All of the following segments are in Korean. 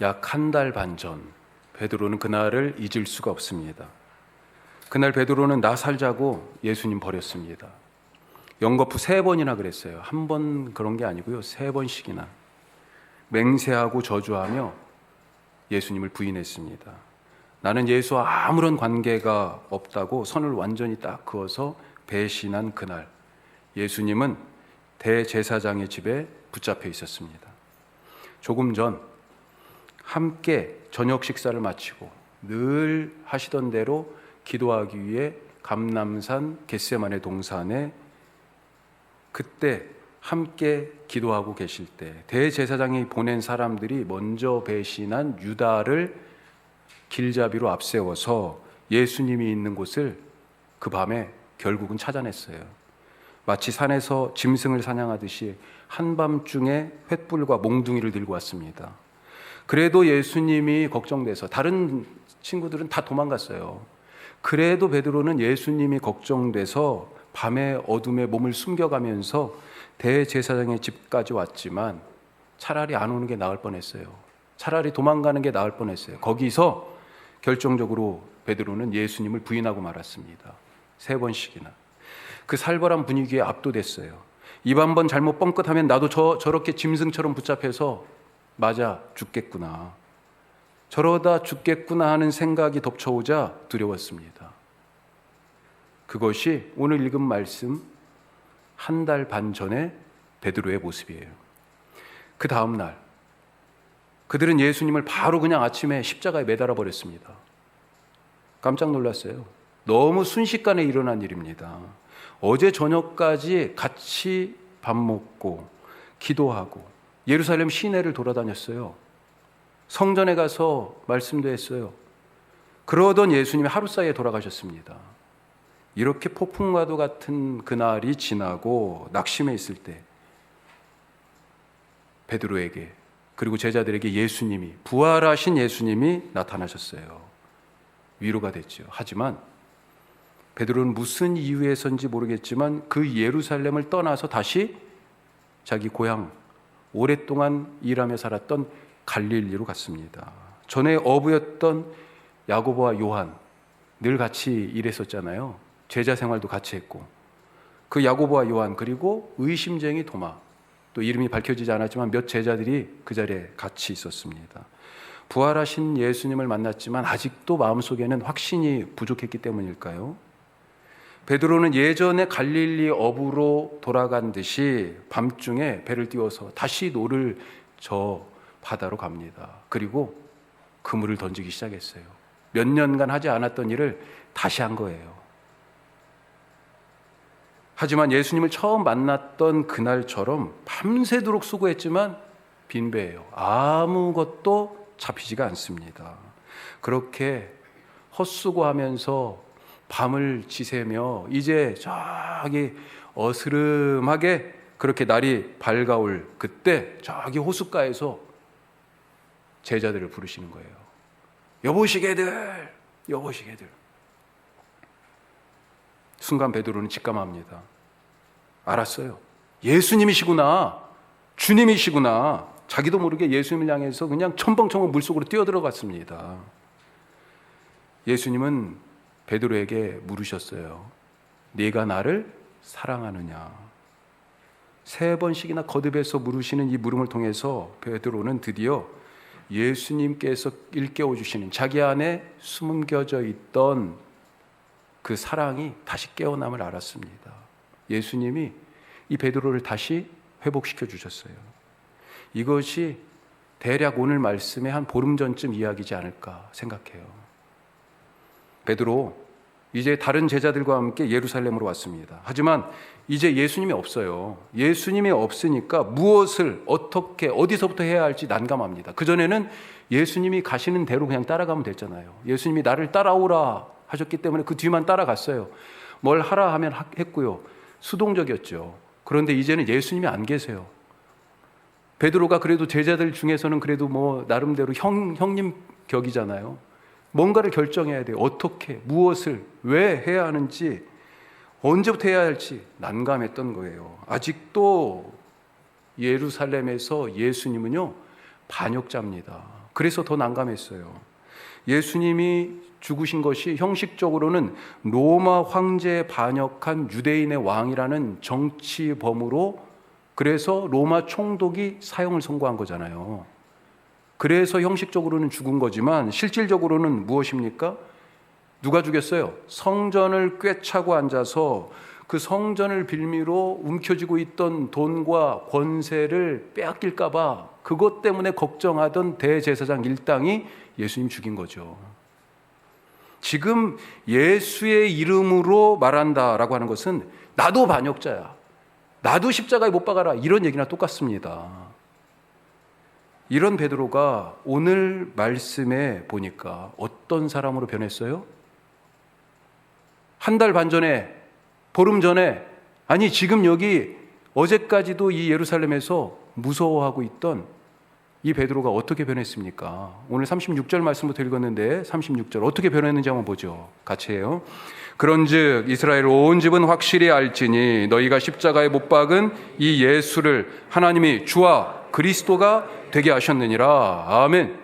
약 한 달 반 전 베드로는 그날을 잊을 수가 없습니다. 그날 베드로는 나 살자고 예수님 버렸습니다. 연거푸 3번이나 그랬어요. 한 번 그런 게 아니고요, 3번씩이나 맹세하고 저주하며 예수님을 부인했습니다. 나는 예수와 아무런 관계가 없다고 선을 완전히 딱 그어서 배신한 그날, 예수님은 대제사장의 집에 붙잡혀 있었습니다. 조금 전 함께 저녁 식사를 마치고 늘 하시던 대로 기도하기 위해 감람산 겟세마네 동산에 그때 함께 기도하고 계실 때 대제사장이 보낸 사람들이 먼저 배신한 유다를 길잡이로 앞세워서 예수님이 있는 곳을 그 밤에 결국은 찾아냈어요. 마치 산에서 짐승을 사냥하듯이 한밤중에 횃불과 몽둥이를 들고 왔습니다. 그래도 예수님이 걱정돼서 다른 친구들은 다 도망갔어요. 그래도 베드로는 예수님이 걱정돼서 밤의 어둠에 몸을 숨겨가면서 대제사장의 집까지 왔지만 차라리 안 오는 게 나을 뻔했어요. 차라리 도망가는 게 나을 뻔했어요. 거기서 결정적으로 베드로는 예수님을 부인하고 말았습니다. 3번씩이나. 그 살벌한 분위기에 압도됐어요. 입 한 번 잘못 뻥끗하면 나도 저렇게 짐승처럼 붙잡혀서 맞아 죽겠구나, 저러다 죽겠구나 하는 생각이 덮쳐오자 두려웠습니다. 그것이 오늘 읽은 말씀 한 달 반 전의 베드로의 모습이에요. 그 다음 날 그들은 예수님을 바로 그냥 아침에 십자가에 매달아 버렸습니다. 깜짝 놀랐어요. 너무 순식간에 일어난 일입니다. 어제 저녁까지 같이 밥 먹고 기도하고 예루살렘 시내를 돌아다녔어요. 성전에 가서 말씀도 했어요. 그러던 예수님이 하루 사이에 돌아가셨습니다. 이렇게 폭풍과도 같은 그날이 지나고 낙심해 있을 때 베드로에게 그리고 제자들에게 예수님이, 부활하신 예수님이 나타나셨어요. 위로가 됐죠. 하지만 베드로는 무슨 이유에서인지 모르겠지만 그 예루살렘을 떠나서 다시 자기 고향, 오랫동안 일하며 살았던 갈릴리로 갔습니다. 전에 어부였던 야고보와 요한, 늘 같이 일했었잖아요. 제자 생활도 같이 했고, 그 야고보와 요한, 그리고 의심쟁이 도마, 또 이름이 밝혀지지 않았지만 몇 제자들이 그 자리에 같이 있었습니다. 부활하신 예수님을 만났지만 아직도 마음속에는 확신이 부족했기 때문일까요? 베드로는 예전에 갈릴리 어부로 돌아간 듯이 밤중에 배를 띄워서 다시 노를 저 바다로 갑니다. 그리고 그물을 던지기 시작했어요. 몇 년간 하지 않았던 일을 다시 한 거예요. 하지만 예수님을 처음 만났던 그날처럼 밤새도록 수고했지만 빈배예요. 아무것도 잡히지가 않습니다. 그렇게 헛수고하면서 밤을 지새며 이제 저기 어스름하게 그렇게 날이 밝아올 그때 저기 호숫가에서 제자들을 부르시는 거예요. 여보시게들, 여보시게들. 순간 베드로는 직감합니다. 알았어요. 예수님이시구나, 주님이시구나. 자기도 모르게 예수님을 향해서 그냥 첨벙첨벙 물속으로 뛰어들어갔습니다. 예수님은 베드로에게 물으셨어요. 네가 나를 사랑하느냐? 3번씩이나 거듭해서 물으시는 이 물음을 통해서 베드로는 드디어 예수님께서 일깨워 주시는 자기 안에 숨겨져 있던 그 사랑이 다시 깨어남을 알았습니다. 예수님이 이 베드로를 다시 회복시켜 주셨어요. 이것이 대략 오늘 말씀의 한 보름 전쯤 이야기지 않을까 생각해요. 베드로 이제 다른 제자들과 함께 예루살렘으로 왔습니다. 하지만 이제 예수님이 없어요. 예수님이 없으니까 무엇을 어떻게 어디서부터 해야 할지 난감합니다. 그전에는 예수님이 가시는 대로 그냥 따라가면 됐잖아요. 예수님이 나를 따라오라 하셨기 때문에 그 뒤만 따라갔어요. 뭘 하라 하면 했고요. 수동적이었죠. 그런데 이제는 예수님이 안 계세요. 베드로가 그래도 제자들 중에서는 그래도 뭐 나름대로 형님 격이잖아요. 뭔가를 결정해야 돼요. 어떻게, 무엇을, 왜 해야 하는지, 언제부터 해야 할지 난감했던 거예요. 아직도 예루살렘에서 예수님은요, 반역자입니다. 그래서 더 난감했어요. 예수님이 죽으신 것이 형식적으로는 로마 황제에 반역한 유대인의 왕이라는 정치범으로, 그래서 로마 총독이 사형을 선고한 거잖아요. 그래서 형식적으로는 죽은 거지만 실질적으로는 무엇입니까? 누가 죽였어요? 성전을 꿰차고 앉아서 그 성전을 빌미로 움켜쥐고 있던 돈과 권세를 빼앗길까 봐 그것 때문에 걱정하던 대제사장 일당이 예수님 죽인 거죠. 지금 예수의 이름으로 말한다라고 하는 것은 나도 반역자야, 나도 십자가에 못 박아라, 이런 얘기나 똑같습니다. 이런 베드로가 오늘 말씀에 보니까 어떤 사람으로 변했어요? 한 달 반 전에, 보름 전에, 아니 지금 여기 어제까지도 이 예루살렘에서 무서워하고 있던 이 베드로가 어떻게 변했습니까? 오늘 36절 말씀부터 읽었는데 36절 어떻게 변했는지 한번 보죠. 같이 해요. 그런즉 이스라엘 온 집은 확실히 알지니 너희가 십자가에 못 박은 이 예수를 하나님이 주와 그리스도가 되게 하셨느니라. 아멘.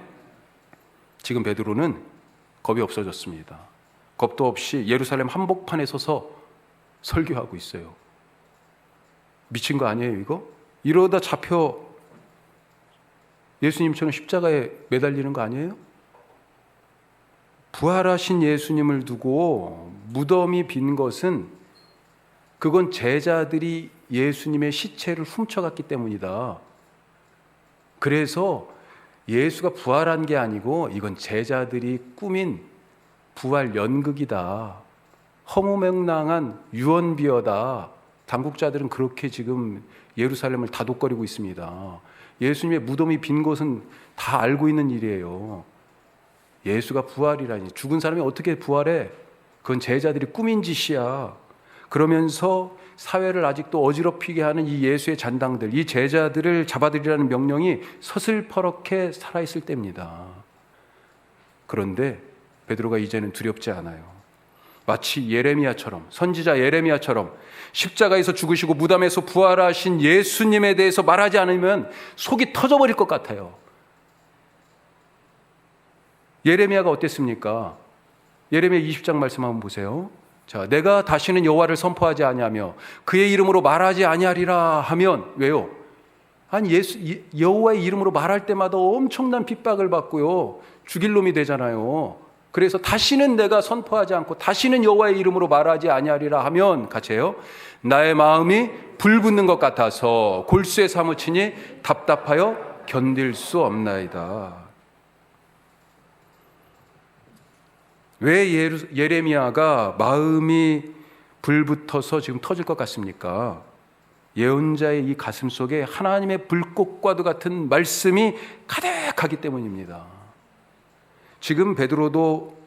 지금 베드로는 겁이 없어졌습니다. 겁도 없이 예루살렘 한복판에 서서 설교하고 있어요. 미친 거 아니에요 이거? 이러다 잡혀 예수님처럼 십자가에 매달리는 거 아니에요? 부활하신 예수님을 두고 무덤이 빈 것은 그건 제자들이 예수님의 시체를 훔쳐갔기 때문이다. 그래서 예수가 부활한 게 아니고 이건 제자들이 꾸민 부활 연극이다. 허무맹랑한 유언비어다. 당국자들은 그렇게 지금 예루살렘을 다독거리고 있습니다. 예수님의 무덤이 빈 것은 다 알고 있는 일이에요. 예수가 부활이라니, 죽은 사람이 어떻게 부활해? 그건 제자들이 꾸민 짓이야. 그러면서 사회를 아직도 어지럽히게 하는 이 예수의 잔당들, 이 제자들을 잡아들이라는 명령이 서슬퍼렇게 살아있을 때입니다. 그런데 베드로가 이제는 두렵지 않아요. 마치 예레미야처럼, 선지자 예레미야처럼 십자가에서 죽으시고 무덤에서 부활하신 예수님에 대해서 말하지 않으면 속이 터져버릴 것 같아요. 예레미야가 어땠습니까? 예레미야 20장 말씀 한번 보세요. 자, 내가 다시는 여호와를 선포하지 아니하며 그의 이름으로 말하지 아니하리라 하면 왜요? 아니 여호와의 이름으로 말할 때마다 엄청난 핍박을 받고요. 죽일 놈이 되잖아요. 그래서 다시는 내가 선포하지 않고 다시는 여호와의 이름으로 말하지 아니하리라 하면 같이 해요. 나의 마음이 불붙는 것 같아서 골수에 사무치니 답답하여 견딜 수 없나이다. 왜 예레미야가 마음이 불붙어서 지금 터질 것 같습니까? 예언자의 이 가슴 속에 하나님의 불꽃과도 같은 말씀이 가득하기 때문입니다. 지금 베드로도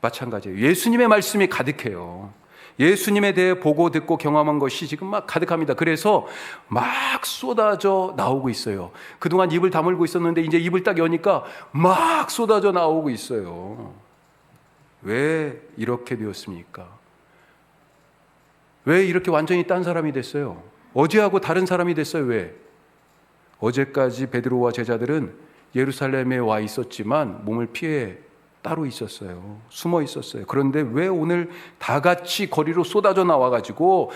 마찬가지예요. 예수님의 말씀이 가득해요. 예수님에 대해 보고 듣고 경험한 것이 지금 막 가득합니다. 그래서 막 쏟아져 나오고 있어요. 그동안 입을 다물고 있었는데 이제 입을 딱 여니까 막 쏟아져 나오고 있어요. 왜 이렇게 되었습니까? 왜 이렇게 완전히 딴 사람이 됐어요? 어제하고 다른 사람이 됐어요. 왜? 어제까지 베드로와 제자들은 예루살렘에 와 있었지만 몸을 피해 따로 있었어요. 숨어 있었어요. 그런데 왜 오늘 다 같이 거리로 쏟아져 나와가지고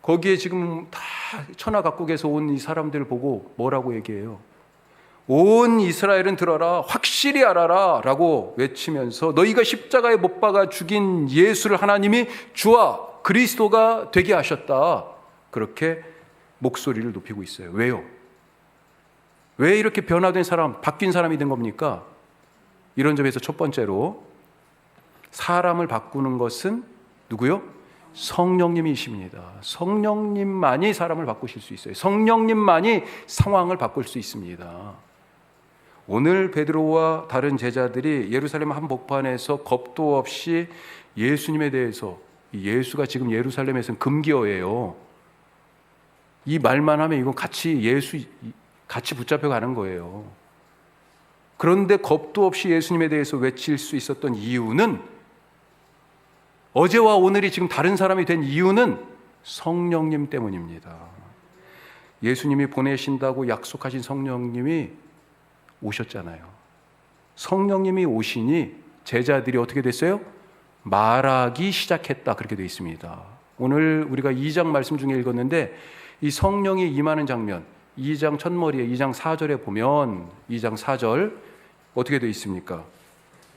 거기에 지금 다 천하 각국에서 온 이 사람들 보고 뭐라고 얘기해요? 온 이스라엘은 들어라, 확실히 알아라 라고 외치면서 너희가 십자가에 못 박아 죽인 예수를 하나님이 주와 그리스도가 되게 하셨다. 그렇게 목소리를 높이고 있어요. 왜요? 왜 이렇게 변화된 사람, 바뀐 사람이 된 겁니까? 이런 점에서 첫 번째로 사람을 바꾸는 것은 누구요? 성령님이십니다. 성령님만이 사람을 바꾸실 수 있어요. 성령님만이 상황을 바꿀 수 있습니다. 오늘 베드로와 다른 제자들이 예루살렘 한복판에서 겁도 없이 예수님에 대해서, 예수가 지금 예루살렘에서는 금기어예요. 이 말만 하면 이건 같이 붙잡혀 가는 거예요. 그런데 겁도 없이 예수님에 대해서 외칠 수 있었던 이유는, 어제와 오늘이 지금 다른 사람이 된 이유는 성령님 때문입니다. 예수님이 보내신다고 약속하신 성령님이 오셨잖아요. 성령님이 오시니 제자들이 어떻게 됐어요? 말하기 시작했다. 그렇게 되어 있습니다. 오늘 우리가 2장 말씀 중에 읽었는데 이 성령이 임하는 장면 2장 첫머리에 2장 4절에 보면 2장 4절 어떻게 되어 있습니까?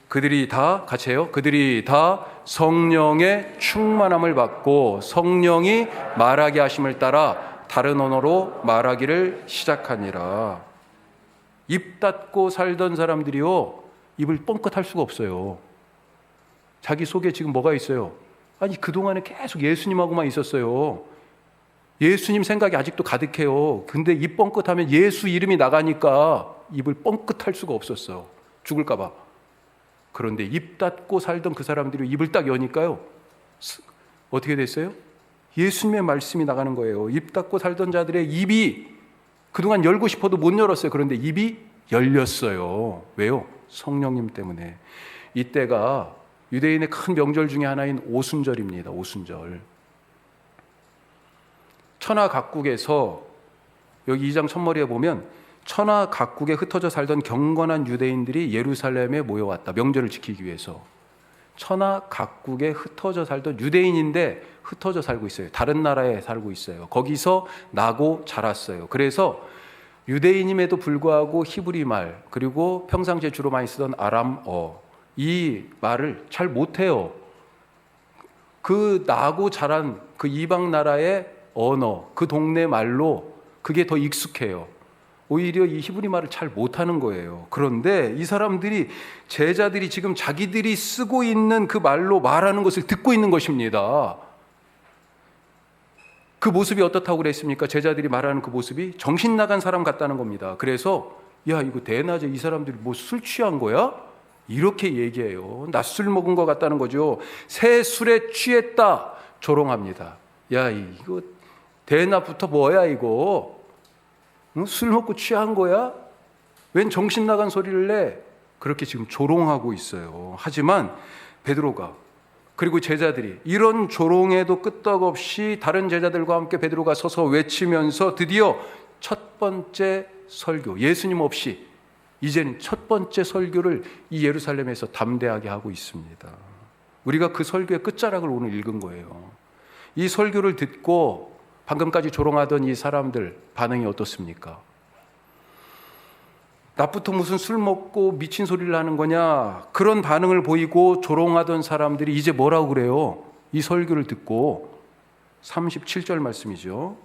그들이 다 같이 해요. 그들이 다 성령의 충만함을 받고 성령이 말하게 하심을 따라 다른 언어로 말하기를 시작하니라. 입 닫고 살던 사람들이요, 입을 뻥끗할 수가 없어요. 자기 속에 지금 뭐가 있어요? 아니, 그동안에 계속 예수님하고만 있었어요. 예수님 생각이 아직도 가득해요. 근데 입 뻥끗하면 예수 이름이 나가니까 입을 뻥끗할 수가 없었어. 죽을까 봐. 그런데 입 닫고 살던 그 사람들이 입을 딱 여니까요, 어떻게 됐어요? 예수님의 말씀이 나가는 거예요. 입 닫고 살던 자들의 입이 그동안 열고 싶어도 못 열었어요. 그런데 입이 열렸어요. 왜요? 성령님 때문에. 이때가 유대인의 큰 명절 중에 하나인 오순절입니다. 오순절. 천하 각국에서 여기 2장 첫머리에 보면 천하 각국에 흩어져 살던 경건한 유대인들이 예루살렘에 모여왔다. 명절을 지키기 위해서. 천하 각국에 흩어져 살던 유대인인데 흩어져 살고 있어요. 다른 나라에 살고 있어요. 거기서 나고 자랐어요. 그래서 유대인임에도 불구하고 히브리 말, 그리고 평상시에 주로 많이 쓰던 아람어, 이 말을 잘 못해요. 그 나고 자란 그 이방 나라의 언어, 그 동네 말로 그게 더 익숙해요. 오히려 이 히브리 말을 잘 못하는 거예요. 그런데 이 사람들이, 제자들이 지금 자기들이 쓰고 있는 그 말로 말하는 것을 듣고 있는 것입니다. 그 모습이 어떻다고 그랬습니까? 제자들이 말하는 그 모습이 정신 나간 사람 같다는 겁니다. 그래서 야, 이거 대낮에 이 사람들이 뭐 술 취한 거야? 이렇게 얘기해요. 낮술 먹은 것 같다는 거죠. 새 술에 취했다 조롱합니다. 야, 이거 대낮부터 뭐야 이거? 술 먹고 취한 거야? 웬 정신 나간 소리를 내? 그렇게 지금 조롱하고 있어요. 하지만 베드로가, 그리고 제자들이 이런 조롱에도 끄떡없이 다른 제자들과 함께 베드로가 서서 외치면서 드디어 첫 번째 설교, 예수님 없이 이제는 첫 번째 설교를 이 예루살렘에서 담대하게 하고 있습니다. 우리가 그 설교의 끝자락을 오늘 읽은 거예요. 이 설교를 듣고 방금까지 조롱하던 이 사람들 반응이 어떻습니까? 낮부터 무슨 술 먹고 미친 소리를 하는 거냐, 그런 반응을 보이고 조롱하던 사람들이 이제 뭐라고 그래요? 이 설교를 듣고 37절 말씀이죠.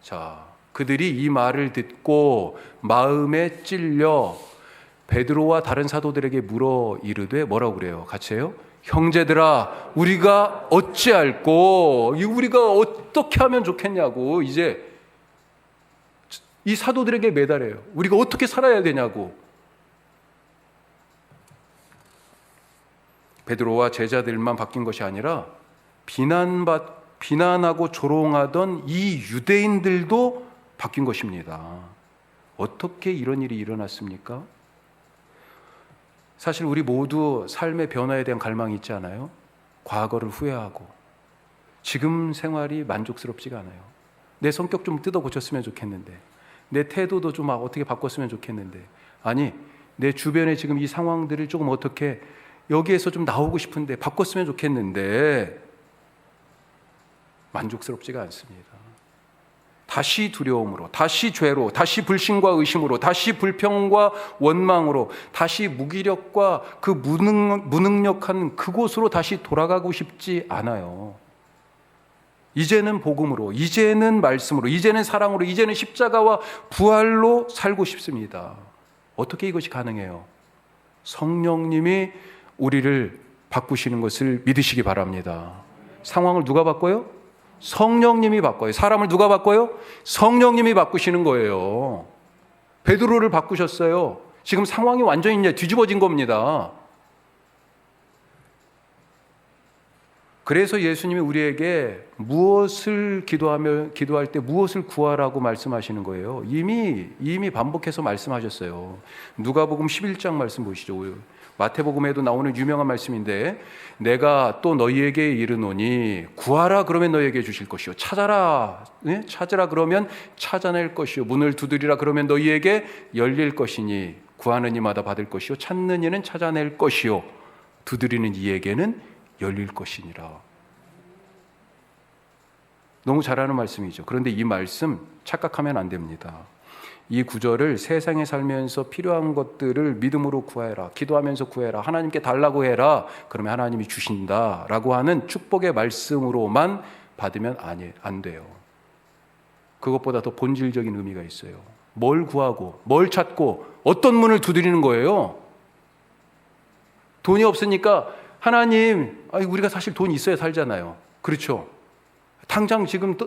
자, 그들이 이 말을 듣고 마음에 찔려 베드로와 다른 사도들에게 물어 이르되 뭐라고 그래요? 같이 해요. 형제들아, 우리가 어찌할꼬? 우리가 어떻게 하면 좋겠냐고. 이제 이 사도들에게 매달려요. 우리가 어떻게 살아야 되냐고. 베드로와 제자들만 바뀐 것이 아니라 비난하고 조롱하던 이 유대인들도 바뀐 것입니다. 어떻게 이런 일이 일어났습니까? 사실 우리 모두 삶의 변화에 대한 갈망이 있지 않아요? 과거를 후회하고 지금 생활이 만족스럽지가 않아요. 내 성격 좀 뜯어 고쳤으면 좋겠는데, 내 태도도 좀 어떻게 바꿨으면 좋겠는데, 아니 내 주변에 지금 이 상황들을 조금 어떻게 여기에서 좀 나오고 싶은데 바꿨으면 좋겠는데 만족스럽지가 않습니다. 다시 두려움으로, 다시 죄로, 다시 불신과 의심으로, 다시 불평과 원망으로, 다시 무기력과 그 무능력한 그곳으로 다시 돌아가고 싶지 않아요. 이제는 복음으로, 이제는 말씀으로, 이제는 사랑으로, 이제는 십자가와 부활로 살고 싶습니다. 어떻게 이것이 가능해요? 성령님이 우리를 바꾸시는 것을 믿으시기 바랍니다. 상황을 누가 바꿔요? 성령님이 바꿔요. 사람을 누가 바꿔요? 성령님이 바꾸시는 거예요. 베드로를 바꾸셨어요. 지금 상황이 완전히 이제 뒤집어진 겁니다. 그래서 예수님이 우리에게 무엇을 기도할 때 무엇을 구하라고 말씀하시는 거예요. 이미 반복해서 말씀하셨어요. 누가복음 11장 말씀 보시죠. 마태복음에도 나오는 유명한 말씀인데, 내가 또 너희에게 이르노니 구하라 그러면 너희에게 주실 것이요, 찾아라 찾으라 그러면 찾아낼 것이요, 문을 두드리라 그러면 너희에게 열릴 것이니 구하는 이마다 받을 것이요 찾는 이는 찾아낼 것이요 두드리는 이에게는 열릴 것이니라. 너무 잘하는 말씀이죠. 그런데 이 말씀 착각하면 안 됩니다. 이 구절을 세상에 살면서 필요한 것들을 믿음으로 구해라, 기도하면서 구해라, 하나님께 달라고 해라, 그러면 하나님이 주신다라고 하는 축복의 말씀으로만 받으면 안 돼요. 그것보다 더 본질적인 의미가 있어요. 뭘 구하고 뭘 찾고 어떤 문을 두드리는 거예요. 돈이 없으니까 하나님, 우리가 사실 돈이 있어야 살잖아요. 그렇죠? 당장 지금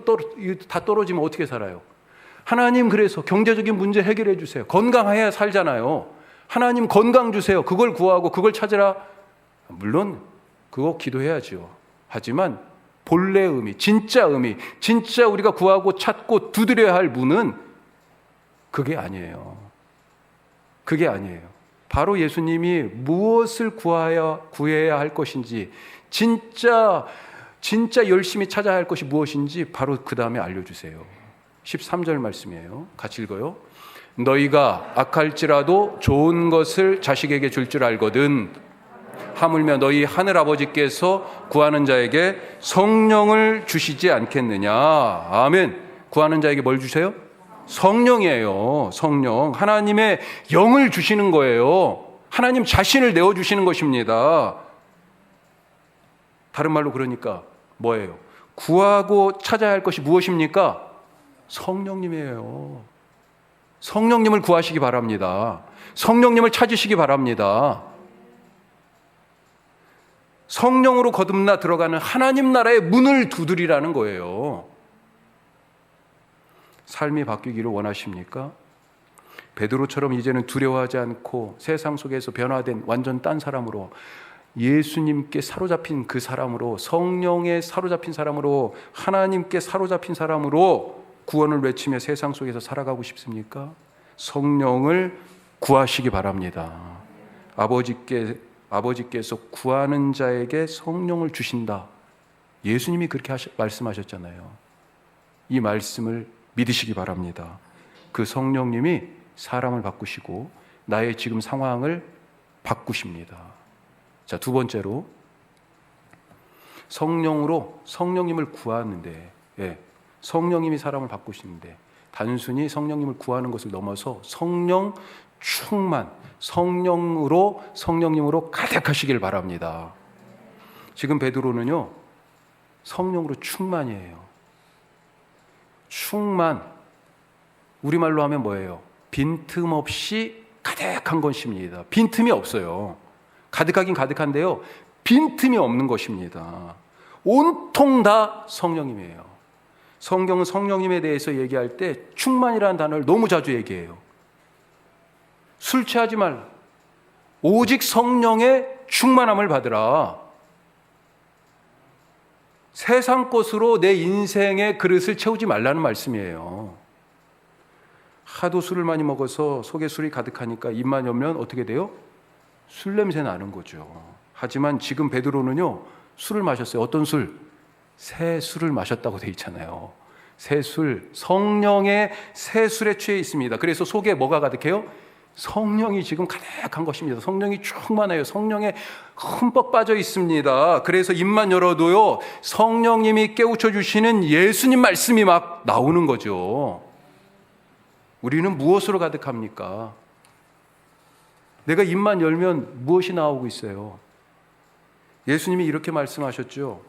다 떨어지면 어떻게 살아요? 하나님, 그래서 경제적인 문제 해결해 주세요. 건강해야 살잖아요. 하나님 건강 주세요. 그걸 구하고 그걸 찾으라. 물론 그거 기도해야죠. 하지만 본래 의미, 진짜 우리가 구하고 찾고 두드려야 할 문은 그게 아니에요. 그게 아니에요. 바로 예수님이 무엇을 구해야 할 것인지, 진짜 열심히 찾아야 할 것이 무엇인지 바로 그 다음에 알려주세요. 13절 말씀이에요. 같이 읽어요. 너희가 악할지라도 좋은 것을 자식에게 줄 줄 알거든 하물며 너희 하늘 아버지께서 구하는 자에게 성령을 주시지 않겠느냐. 아멘. 구하는 자에게 뭘 주세요? 성령이에요. 성령. 하나님의 영을 주시는 거예요. 하나님 자신을 내어주시는 것입니다. 다른 말로 그러니까 뭐예요? 구하고 찾아야 할 것이 무엇입니까? 성령님이에요. 성령님을 구하시기 바랍니다. 성령님을 찾으시기 바랍니다. 성령으로 거듭나 들어가는 하나님 나라의 문을 두드리라는 거예요. 삶이 바뀌기를 원하십니까? 베드로처럼 이제는 두려워하지 않고 세상 속에서 변화된 완전 딴 사람으로, 예수님께 사로잡힌 그 사람으로, 성령에 사로잡힌 사람으로, 하나님께 사로잡힌 사람으로 구원을 외치며 세상 속에서 살아가고 싶습니까? 성령을 구하시기 바랍니다. 아버지께서 구하는 자에게 성령을 주신다. 예수님이 그렇게 말씀하셨잖아요. 이 말씀을 믿으시기 바랍니다. 그 성령님이 사람을 바꾸시고 나의 지금 상황을 바꾸십니다. 자, 두 번째로, 성령님을 구하는데, 성령님이 사람을 바꾸시는데, 단순히 성령님을 구하는 것을 넘어서 성령 충만, 성령님으로 가득하시길 바랍니다. 지금 베드로는요, 성령으로 충만이에요. 충만, 우리말로 하면 뭐예요? 빈틈없이 가득한 것입니다. 빈틈이 없어요. 가득하긴 가득한데요, 빈틈이 없는 것입니다. 온통 다 성령님이에요. 성경은 성령님에 대해서 얘기할 때 충만이라는 단어를 너무 자주 얘기해요. 술 취하지 말라. 오직 성령의 충만함을 받으라. 세상 것으로 내 인생의 그릇을 채우지 말라는 말씀이에요. 하도 술을 많이 먹어서 속에 술이 가득하니까 입만 열면 어떻게 돼요? 술 냄새 나는 거죠. 하지만 지금 베드로는요, 술을 마셨어요. 어떤 술? 새 술을 마셨다고 돼 있잖아요. 새 술, 성령의 새 술에 취해 있습니다. 그래서 속에 뭐가 가득해요? 성령이 지금 가득한 것입니다. 성령이 충만해요. 성령에 흠뻑 빠져 있습니다. 그래서 입만 열어도요, 성령님이 깨우쳐 주시는 예수님 말씀이 막 나오는 거죠. 우리는 무엇으로 가득합니까? 내가 입만 열면 무엇이 나오고 있어요? 예수님이 이렇게 말씀하셨죠.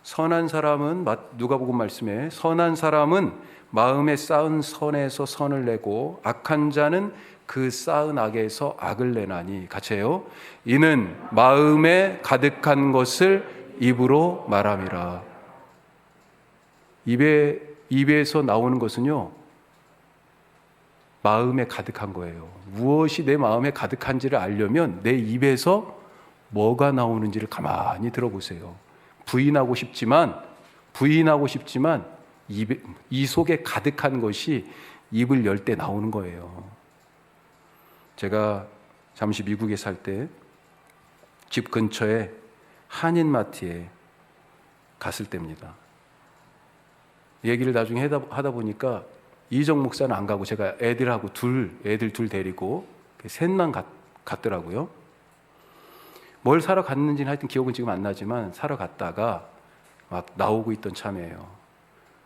선한 사람은, 누가복음 말씀에, 선한 사람은 마음에 쌓은 선에서 선을 내고 악한 자는 그 쌓은 악에서 악을 내나니. 같이 해요. 이는 마음에 가득한 것을 입으로 말함이라. 입에서 나오는 것은요, 마음에 가득한 거예요. 무엇이 내 마음에 가득한지를 알려면 내 입에서 뭐가 나오는지를 가만히 들어보세요. 부인하고 싶지만 이 속에 가득한 것이 입을 열 때 나오는 거예요. 제가 잠시 미국에 살 때 집 근처에 한인마트에 갔을 때입니다. 얘기를 나중에 하다 보니까 이정 목사는 안 가고 제가 애들 둘 데리고 셋만 갔더라고요. 뭘 사러 갔는지는 하여튼 기억은 지금 안 나지만 사러 갔다가 막 나오고 있던 참이에요.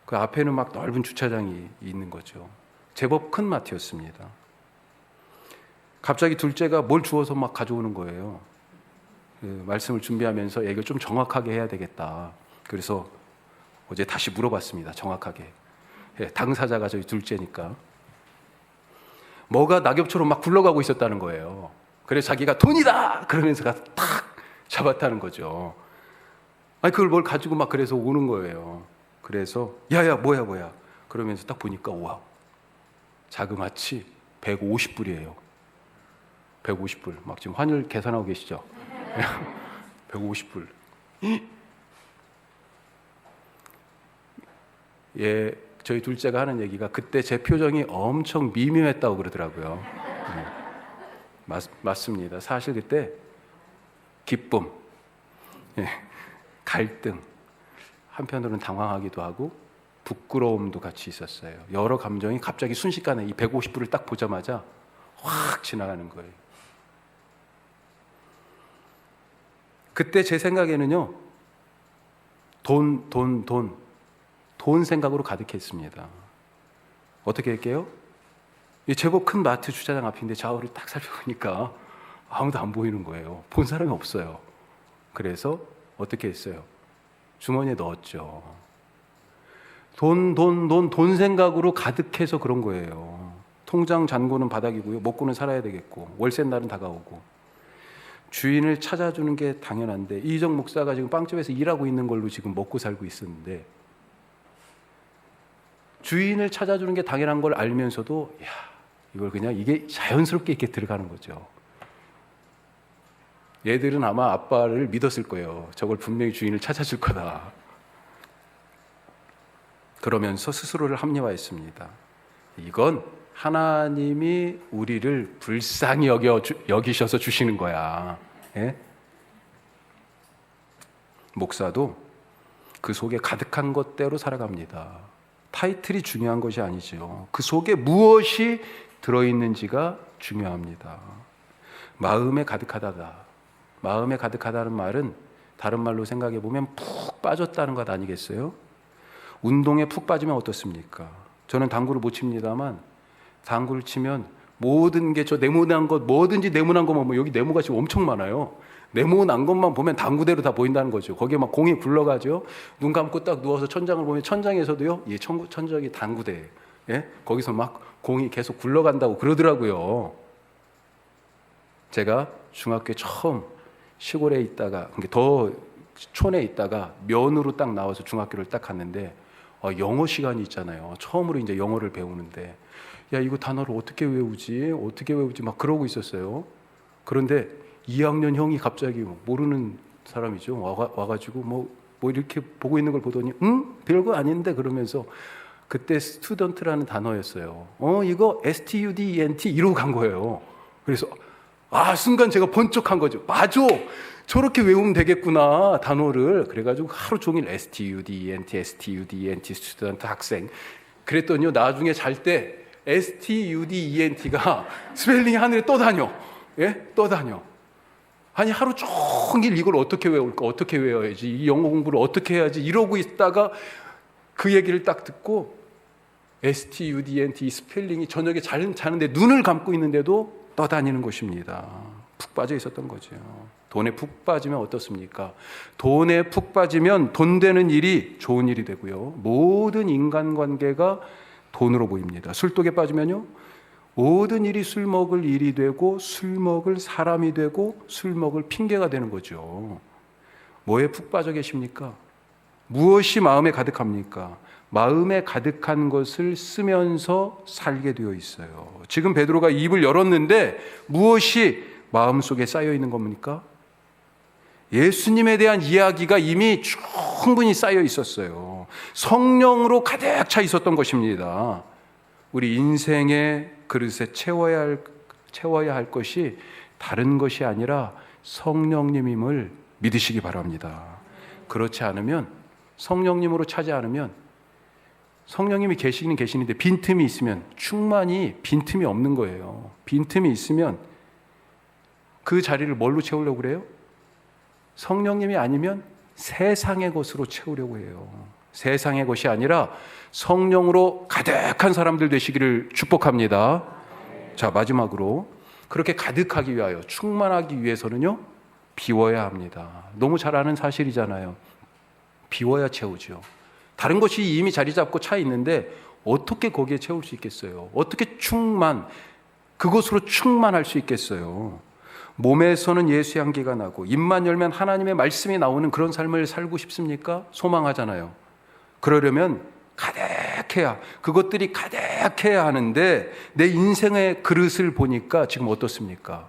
그 앞에는 막 넓은 주차장이 있는 거죠. 제법 큰 마트였습니다. 갑자기 둘째가 뭘 주워서 막 가져오는 거예요. 그 말씀을 준비하면서 이걸 좀 정확하게 해야 되겠다. 그래서 어제 다시 물어봤습니다. 정확하게. 당사자가 저희 둘째니까. 뭐가 낙엽처럼 막 굴러가고 있었다는 거예요. 그래서 자기가 돈이다! 그러면서 가서 탁 잡았다는 거죠. 아니, 그걸 뭘 가지고 막 그래서 오는 거예요. 그래서, 야야, 뭐야. 그러면서 딱 보니까, 와, 자그마치 150불이에요. 150불. 막 지금 환율 계산하고 계시죠? 150불. 예, 저희 둘째가 하는 얘기가 그때 제 표정이 엄청 미묘했다고 그러더라고요. 맞습니다. 사실 그때 기쁨, 갈등, 한편으로는 당황하기도 하고 부끄러움도 같이 있었어요. 여러 감정이 갑자기 순식간에 이 150불을 딱 보자마자 확 지나가는 거예요. 그때 제 생각에는요, 돈 생각으로 가득했습니다. 어떻게 할게요? 제법 큰 마트 주차장 앞인데 좌우를 딱 살펴보니까 아무도 안 보이는 거예요. 본 사람이 없어요. 그래서 어떻게 했어요? 주머니에 넣었죠. 돈 생각으로 가득해서 그런 거예요. 통장 잔고는 바닥이고요. 먹고는 살아야 되겠고 월세 날은 다가오고 주인을 찾아주는 게 당연한데 이희정 목사가 지금 빵집에서 일하고 있는 걸로 지금 먹고 살고 있었는데 주인을 찾아주는 게 당연한 걸 알면서도 이걸 그냥 이게 자연스럽게 이렇게 들어가는 거죠. 얘들은 아마 아빠를 믿었을 거예요. 저걸 분명히 주인을 찾아줄 거다. 그러면서 스스로를 합리화했습니다. 이건 하나님이 우리를 불쌍히 여기셔서 주시는 거야. 예? 목사도 그 속에 가득한 것대로 살아갑니다. 타이틀이 중요한 것이 아니죠. 그 속에 무엇이 들어있는지가 중요합니다. 마음에 가득하다다. 마음에 가득하다는 말은 다른 말로 생각해 보면 푹 빠졌다는 것 아니겠어요? 운동에 푹 빠지면 어떻습니까? 저는 당구를 못 칩니다만 당구를 치면 모든 게 저 네모난 것 뭐든지 네모난 것만 보면 여기 네모가 지금 엄청 많아요. 네모난 것만 보면 당구대로 다 보인다는 거죠. 거기에 막 공이 굴러가죠. 눈 감고 딱 누워서 천장을 보면 천장에서도요. 천장이 당구대. 예? 거기서 막 공이 계속 굴러간다고 그러더라고요. 제가 중학교에 처음 시골에 있다가 더 촌에 있다가 면으로 딱 나와서 중학교를 딱 갔는데 영어 시간이 있잖아요. 처음으로 이제 영어를 배우는데 야 이거 단어를 어떻게 외우지 막 그러고 있었어요. 그런데 2학년 형이 갑자기 모르는 사람이죠. 와가지고 뭐 이렇게 보고 있는 걸 보더니 별거 아닌데 그러면서 그때 스튜던트라는 단어였어요. 이거 STUDENT 이러고 간 거예요. 그래서 순간 제가 번쩍한 거죠. 맞아. 저렇게 외우면 되겠구나 단어를. 그래가지고 하루 종일 STUDENT 스튜던트 학생. 그랬더니요 나중에 잘 때 STUDENT가 스펠링이 하늘에 떠다녀. 예? 떠다녀. 아니 하루 종일 이걸 어떻게 외울까? 어떻게 외워야지? 이 영어 공부를 어떻게 해야지? 이러고 있다가 그 얘기를 딱 듣고 STUDENT 스펠링이 저녁에 자는데 눈을 감고 있는데도 떠다니는 것입니다. 푹 빠져 있었던 거죠. 돈에 푹 빠지면 어떻습니까? 돈에 푹 빠지면 돈 되는 일이 좋은 일이 되고요. 모든 인간관계가 돈으로 보입니다. 술독에 빠지면요. 모든 일이 술 먹을 일이 되고 술 먹을 사람이 되고 술 먹을 핑계가 되는 거죠. 뭐에 푹 빠져 계십니까? 무엇이 마음에 가득합니까? 마음에 가득한 것을 쓰면서 살게 되어 있어요. 지금 베드로가 입을 열었는데 무엇이 마음속에 쌓여 있는 겁니까? 예수님에 대한 이야기가 이미 충분히 쌓여 있었어요. 성령으로 가득 차 있었던 것입니다. 우리 인생의 그릇에 채워야 할 것이 다른 것이 아니라 성령님임을 믿으시기 바랍니다. 그렇지 않으면 성령님으로 차지 않으면 성령님이 계시는데 빈틈이 있으면 충만히 빈틈이 없는 거예요. 빈틈이 있으면 그 자리를 뭘로 채우려고 그래요? 성령님이 아니면 세상의 것으로 채우려고 해요. 세상의 것이 아니라 성령으로 가득한 사람들 되시기를 축복합니다. 자, 마지막으로 그렇게 가득하기 위하여, 충만하기 위해서는요, 비워야 합니다. 너무 잘 아는 사실이잖아요. 비워야 채우죠. 다른 것이 이미 자리 잡고 차 있는데 어떻게 거기에 채울 수 있겠어요? 어떻게 그것으로 충만할 수 있겠어요? 몸에서는 예수의 향기가 나고 입만 열면 하나님의 말씀이 나오는 그런 삶을 살고 싶습니까? 소망하잖아요. 그러려면 가득해야, 그것들이 가득해야 하는데 내 인생의 그릇을 보니까 지금 어떻습니까?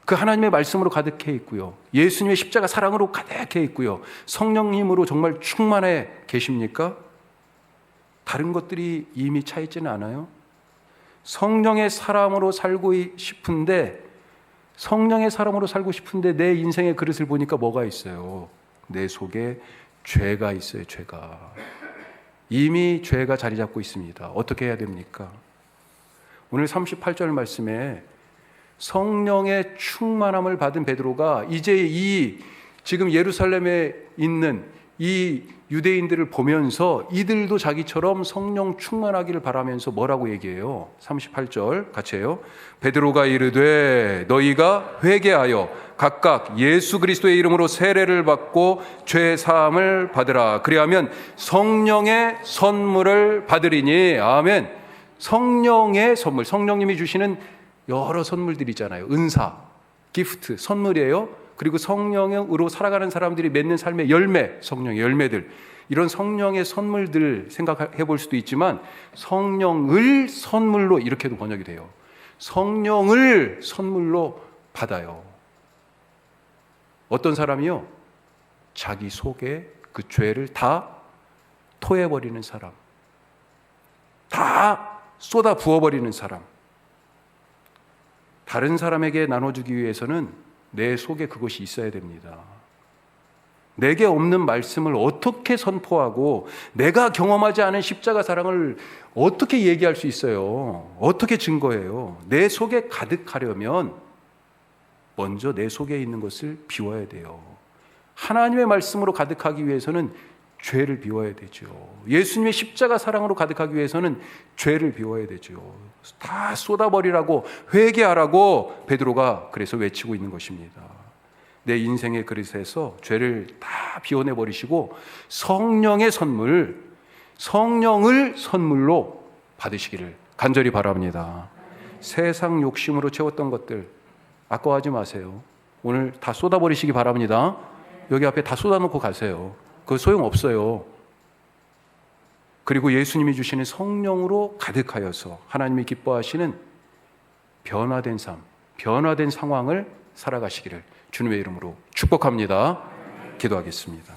그 하나님의 말씀으로 가득해 있고요, 예수님의 십자가 사랑으로 가득해 있고요, 성령님으로 정말 충만해 계십니까? 다른 것들이 이미 차 있지는 않아요? 성령의 사람으로 살고 싶은데 내 인생의 그릇을 보니까 뭐가 있어요? 내 속에 죄가 있어요. 죄가 이미 죄가 자리 잡고 있습니다. 어떻게 해야 됩니까? 오늘 38절 말씀에 성령의 충만함을 받은 베드로가 이제 지금 예루살렘에 있는 이 유대인들을 보면서 이들도 자기처럼 성령 충만하기를 바라면서 뭐라고 얘기해요? 38절 같이 해요. 베드로가 이르되 너희가 회개하여 각각 예수 그리스도의 이름으로 세례를 받고 죄 사함을 받으라. 그리하면 성령의 선물을 받으리니. 아멘. 성령의 선물, 성령님이 주시는 여러 선물들이잖아요. 은사, 기프트, 선물이에요. 그리고 성령으로 살아가는 사람들이 맺는 삶의 열매, 성령의 열매들, 이런 성령의 선물들 생각해 볼 수도 있지만 성령을 선물로 이렇게도 번역이 돼요. 성령을 선물로 받아요. 어떤 사람이요? 자기 속에 그 죄를 다 토해버리는 사람, 다 쏟아 부어버리는 사람. 다른 사람에게 나눠주기 위해서는 내 속에 그것이 있어야 됩니다. 내게 없는 말씀을 어떻게 선포하고 내가 경험하지 않은 십자가 사랑을 어떻게 얘기할 수 있어요? 어떻게 증거해요? 내 속에 가득하려면 먼저 내 속에 있는 것을 비워야 돼요. 하나님의 말씀으로 가득하기 위해서는 죄를 비워야 되죠. 예수님의 십자가 사랑으로 가득하기 위해서는 죄를 비워야 되죠. 다 쏟아버리라고, 회개하라고 베드로가 그래서 외치고 있는 것입니다. 내 인생의 그릇에서 죄를 다 비워내버리시고 성령의 선물, 성령을 선물로 받으시기를 간절히 바랍니다. 세상 욕심으로 채웠던 것들 아까워하지 마세요. 오늘 다 쏟아버리시기 바랍니다. 여기 앞에 다 쏟아놓고 가세요. 그거 소용없어요. 그리고 예수님이 주시는 성령으로 가득하여서 하나님이 기뻐하시는 변화된 삶, 변화된 상황을 살아가시기를 주님의 이름으로 축복합니다. 기도하겠습니다.